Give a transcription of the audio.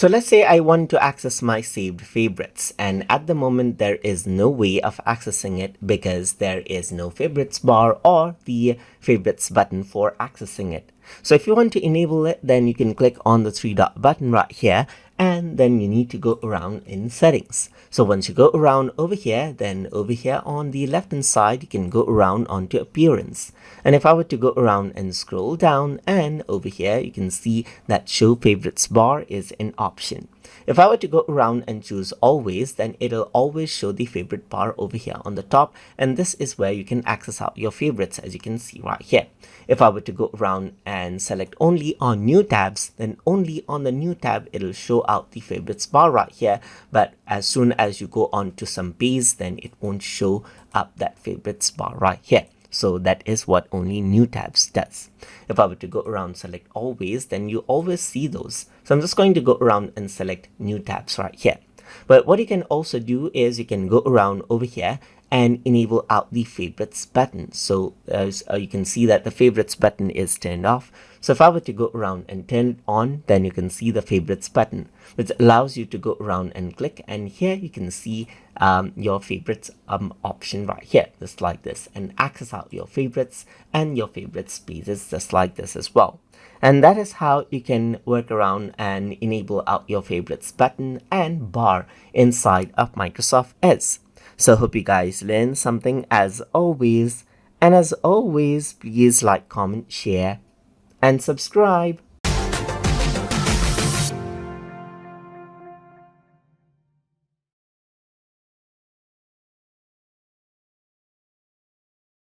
So let's say I want to access my saved favorites, and at the moment there is no way of accessing it because there is no favorites bar or the favorites button for accessing it. So if you want to enable it, then you can click on the three dot button right here, and then you need to go around in settings. So once you go around over here, then over here on the left hand side, you can go around onto appearance. And if I were to go around and scroll down, and over here, you can see that show favorites bar is an option. If I were to go around and choose always, then it'll always show the favorite bar over here on the top, and this is where you can access out your favorites, as you can see right here. If I were to go around and select only on new tabs, then only on the new tab it'll show out the favorites bar right here, but as soon as you go on to some page, then it won't show up that favorites bar right here. So that is what only new tabs does. If I were to go around select always, then you always see those. So I'm just going to go around and select new tabs right here. But what you can also do is you can go around over here and enable out the favorites button. So as you can see that the favorites button is turned off. So if I were to go around and turn it on, then you can see the favorites button, which allows you to go around and click, and here you can see your favorites option right here, just like this, and access out your favorites and your favorites pages just like this as well. And that is how you can work around and enable out your favorites button and bar inside of Microsoft Edge. So hope you guys learned something as always. And as always, please like, comment, share, and subscribe.